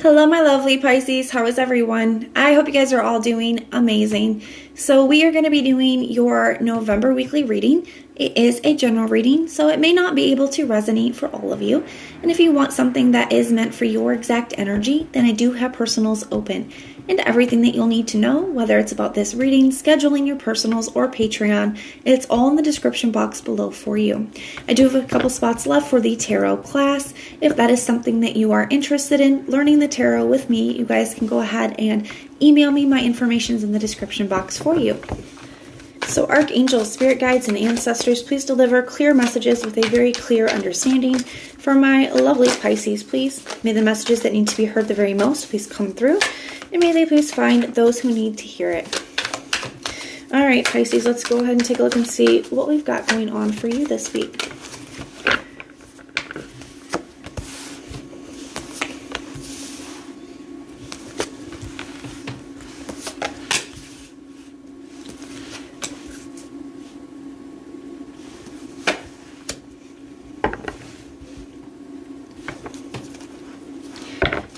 Hello, my lovely Pisces. How is everyone? I hope you guys are all doing amazing. So we are going to be doing your November weekly reading. It is a general reading, so it may not be able to resonate for all of you. And if you want something that is meant for your exact energy, then I do have personals open. And everything that you'll need to know, whether it's about this reading, scheduling your personals, or Patreon, it's all in the description box below for you. I do have a couple spots left for the tarot class. If that is something that you are interested in, learning the tarot with me, you guys can go ahead and email me. My information is in the description box for you. So archangels, spirit guides, and ancestors, please deliver clear messages with a very clear understanding. For my lovely Pisces, please, may the messages that need to be heard the very most please come through. And may they please find those who need to hear it. All right, Pisces, let's go ahead and take a look and see what we've got going on for you this week.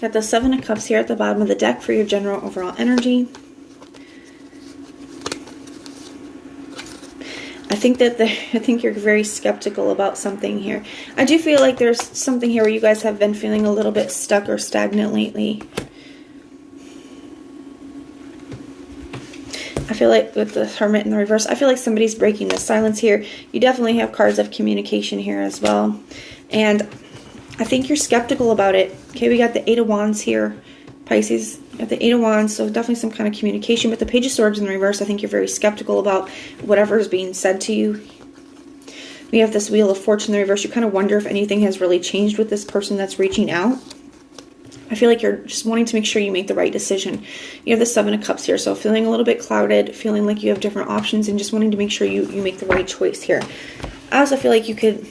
Got the Seven of Cups here at the bottom of the deck for your general overall energy. I think you're very skeptical about something here. I do feel like there's something here where you guys have been feeling a little bit stuck or stagnant lately. I feel like with the Hermit in the reverse, I feel like somebody's breaking the silence here. You definitely have cards of communication here as well. And I think you're skeptical about it. Okay, we got the Eight of Wands here, Pisces. Got the Eight of Wands, so definitely some kind of communication. But the Page of Swords in the reverse, I think you're very skeptical about whatever is being said to you. We have this Wheel of Fortune in the reverse. You kind of wonder if anything has really changed with this person that's reaching out. I feel like you're just wanting to make sure you make the right decision. You have the Seven of Cups here, so feeling a little bit clouded, feeling like you have different options, and just wanting to make sure you make the right choice here. I also feel like you could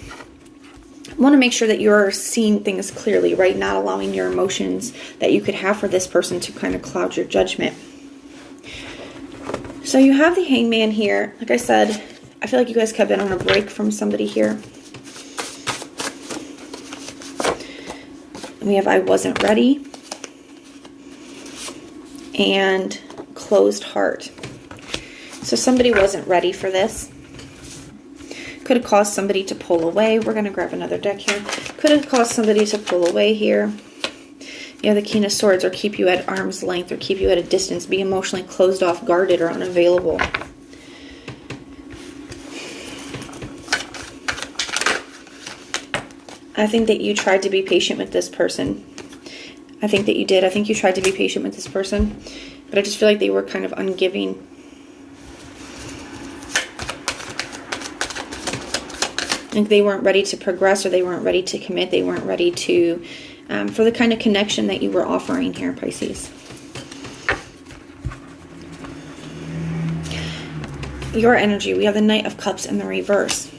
want to make sure that you're seeing things clearly, right? Not allowing your emotions that you could have for this person to kind of cloud your judgment. So you have the Hangman here. Like I said, I feel like you guys have been on a break from somebody here. We have I wasn't ready and closed heart. So somebody wasn't ready for this. Could have caused somebody to pull away. We're going to grab another deck here. Could have caused somebody to pull away here. You have the King of Swords, or keep you at arm's length, or keep you at a distance, be emotionally closed off, guarded, or unavailable. I think that you tried to be patient with this person. I think that you did. I think you tried to be patient with this person, but I just feel like they were kind of ungiving. Like they weren't ready to progress, or they weren't ready to commit. They weren't ready to, for the kind of connection that you were offering here, Pisces. Your energy, we have the Knight of Cups in the reverse.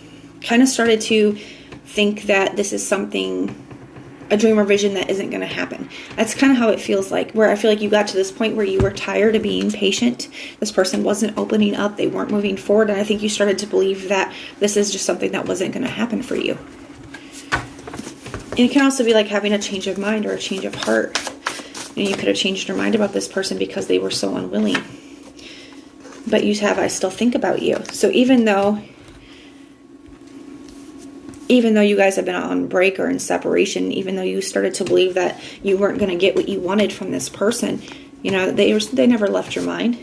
Kind of started to think that this is something, a dream or vision that isn't going to happen. That's kind of how it feels like, where I feel like you got to this point where you were tired of being patient. This person wasn't opening up. They weren't moving forward. And I think you started to believe that this is just something that wasn't going to happen for you. And it can also be like having a change of mind or a change of heart. And you could have changed your mind about this person because they were so unwilling. But you have, I still think about you. So even though you guys have been on break or in separation, even though you started to believe that you weren't going to get what you wanted from this person, you know, they never left your mind.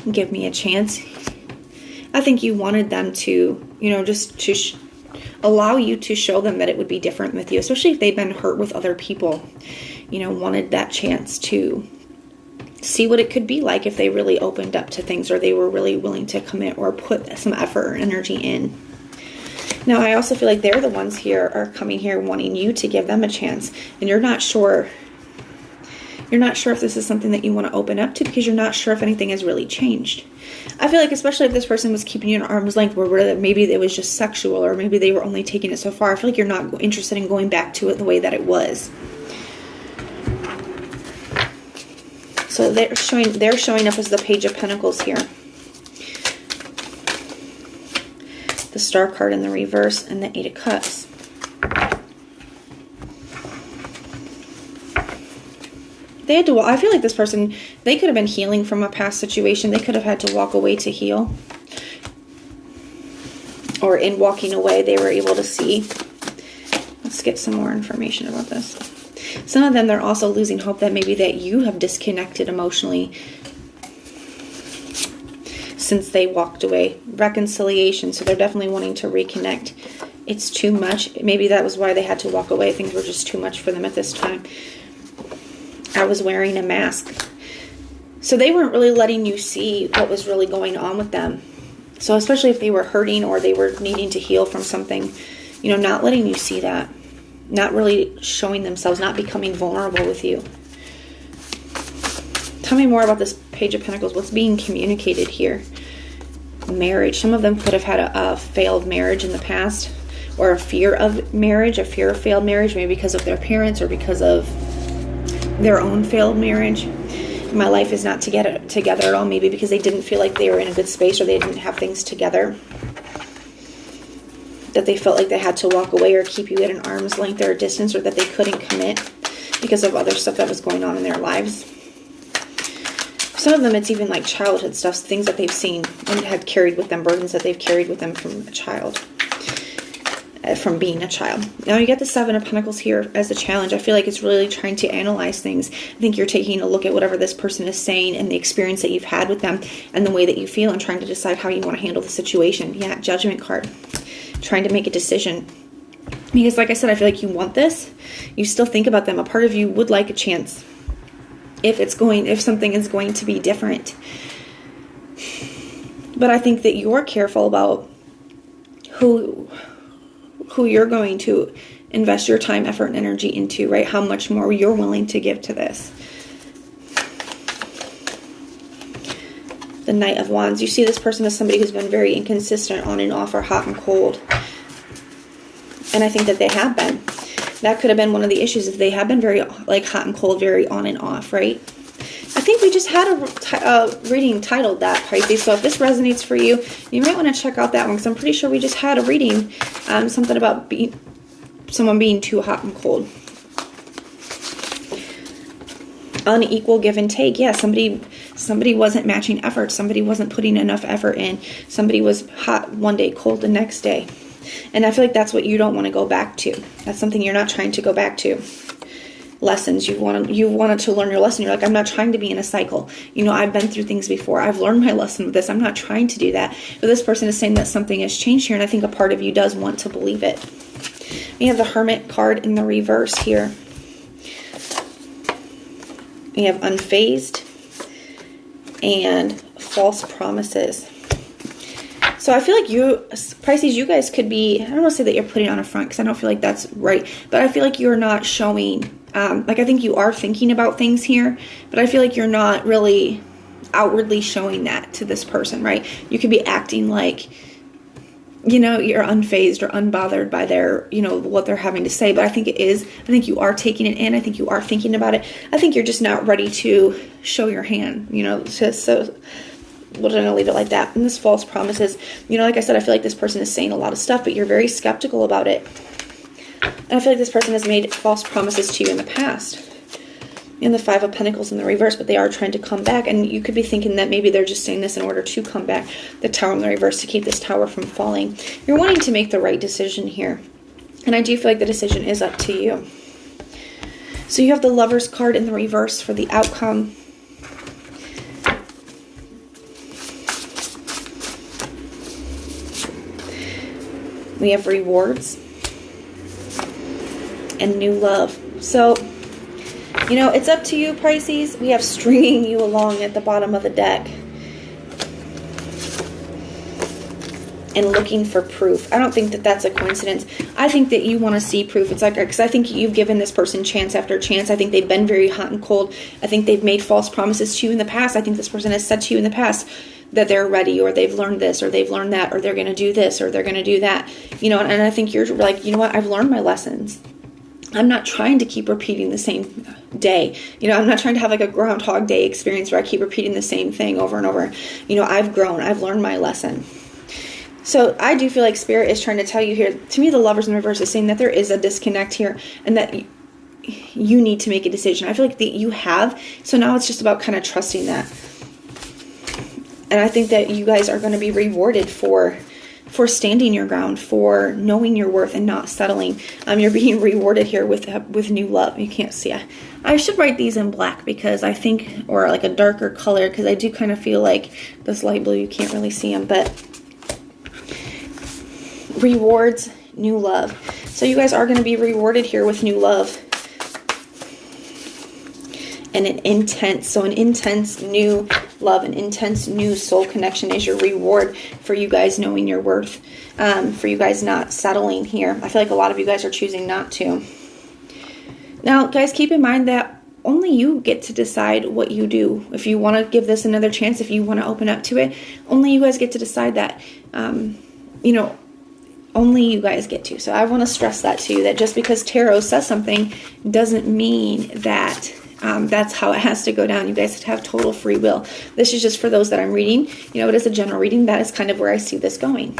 Give me a chance. I think you wanted them to, you know, just to allow you to show them that it would be different with you, especially if they've been hurt with other people. You know, wanted that chance to see what it could be like if they really opened up to things, or they were really willing to commit or put some effort or energy in. Now, I also feel like they're the ones here are coming here wanting you to give them a chance. And you're not sure. You're not sure if this is something that you want to open up to, because you're not sure if anything has really changed. I feel like especially if this person was keeping you at arm's length, where maybe it was just sexual, or maybe they were only taking it so far. I feel like you're not interested in going back to it the way that it was. So they're showing up as the Page of Pentacles here. The Star card in the reverse, and the Eight of Cups. They had to, I feel like this person, they could have been healing from a past situation. They could have had to walk away to heal. Or in walking away, they were able to see. Let's get some more information about this. Some of them, they're also losing hope that maybe that you have disconnected emotionally since they walked away. Reconciliation, so they're definitely wanting to reconnect. It's too much. Maybe that was why they had to walk away. Things were just too much for them at this time. I was wearing a mask. So they weren't really letting you see what was really going on with them. So especially if they were hurting or they were needing to heal from something, you know, not letting you see that. Not really showing themselves, not becoming vulnerable with you. Tell me more about this Page of Pentacles. What's being communicated here? Marriage. Some of them could have had a failed marriage in the past, or a fear of marriage, a fear of failed marriage, maybe because of their parents or because of their own failed marriage. My life is not together at all, maybe because they didn't feel like they were in a good space or they didn't have things together. That they felt like they had to walk away or keep you at an arm's length or a distance, or that they couldn't commit because of other stuff that was going on in their lives. Some of them, it's even like childhood stuff, things that they've seen and had carried with them, burdens that they've carried with them from a child, from being a child. Now you get the Seven of Pentacles here as a challenge. I feel like it's really trying to analyze things. I think you're taking a look at whatever this person is saying and the experience that you've had with them and the way that you feel and trying to decide how you want to handle the situation. Yeah, Judgment card. Trying to make a decision. Because like I said, I feel like you want this. You still think about them. A part of you would like a chance. If something is going to be different. But I think that you're careful about who you're going to invest your time, effort, and energy into, right? How much more you're willing to give to this. The Knight of Wands. You see this person as somebody who's been very inconsistent, on and off, or hot and cold. And I think that they have been. That could have been one of the issues, if they have been very like hot and cold, very on and off, right? I think we just had a reading titled that, Pisces. So if this resonates for you, you might want to check out that one, because I'm pretty sure we just had a reading, something about someone being too hot and cold. Unequal give and take. Yeah, somebody wasn't matching effort. Somebody wasn't putting enough effort in. Somebody was hot one day, cold the next day. And I feel like that's what you don't want to go back to. That's something you're not trying to go back to. Lessons. You wanted to learn your lesson. You're like, I'm not trying to be in a cycle. You know, I've been through things before. I've learned my lesson with this. I'm not trying to do that. But this person is saying that something has changed here, and I think a part of you does want to believe it. We have the Hermit card in the reverse here. We have unfazed and false promises. So I feel like you, Pisces, you guys could be, I don't want to say that you're putting on a front, because I don't feel like that's right, but I feel like you're not showing, like I think you are thinking about things here, but I feel like you're not really outwardly showing that to this person, right? You could be acting like, you know, you're unfazed or unbothered by their, you know, what they're having to say. But I think I think you are taking it in. I think you are thinking about it. I think you're just not ready to show your hand, you know, so we're going to leave it like that. And this false promises, you know, like I said, I feel like this person is saying a lot of stuff, but you're very skeptical about it. And I feel like this person has made false promises to you in the past. In the Five of Pentacles in the reverse, but they are trying to come back. And you could be thinking that maybe they're just saying this in order to come back. The Tower in the reverse, to keep this tower from falling. You're wanting to make the right decision here. And I do feel like the decision is up to you. So you have the Lovers card in the reverse for the outcome. We have rewards and new love. So, you know, it's up to you, Pisces. We have stringing you along at the bottom of the deck. And looking for proof. I don't think that that's a coincidence. I think that you want to see proof. It's like, because I think you've given this person chance after chance. I think they've been very hot and cold. I think they've made false promises to you in the past. I think this person has said to you in the past that they're ready, or they've learned this, or they've learned that, or they're going to do this, or they're going to do that. You know, and I think you're like, you know what? I've learned my lessons. I'm not trying to keep repeating the same day. You know, I'm not trying to have like a Groundhog Day experience where I keep repeating the same thing over and over. You know, I've grown. I've learned my lesson. So I do feel like Spirit is trying to tell you here, to me the Lovers in reverse is saying that there is a disconnect here, and that you need to make a decision. I feel like that you have. So now it's just about kind of trusting that. And I think that you guys are going to be rewarded for standing your ground, for knowing your worth and not settling. You're being rewarded here with new love. You can't see. I should write these in black because I think, or like a darker color, because I do kind of feel like this light blue, you can't really see them, but rewards, new love. So you guys are going to be rewarded here with new love. And an intense new love, an intense new soul connection is your reward for you guys knowing your worth, for you guys not settling here. I feel like a lot of you guys are choosing not to. Now, guys, keep in mind that only you get to decide what you do. If you want to give this another chance, if you want to open up to it, only you guys get to decide that. You know, only you guys get to. So I want to stress that to you, that just because tarot says something doesn't mean that that's how it has to go down. You guys have total free will. This is just for those that I'm reading. You know, it is a general reading. That is kind of where I see this going.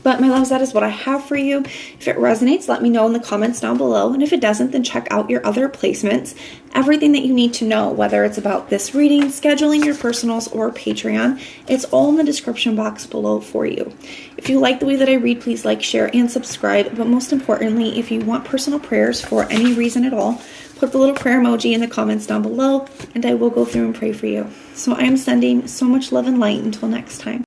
But my loves, that is what I have for you. If it resonates, let me know in the comments down below. And if it doesn't, then check out your other placements. Everything that you need to know, whether it's about this reading, scheduling your personals, or Patreon, it's all in the description box below for you. If you like the way that I read, please like, share, and subscribe. But most importantly, if you want personal prayers for any reason at all, put the little prayer emoji in the comments down below, and I will go through and pray for you. So I am sending so much love and light until next time.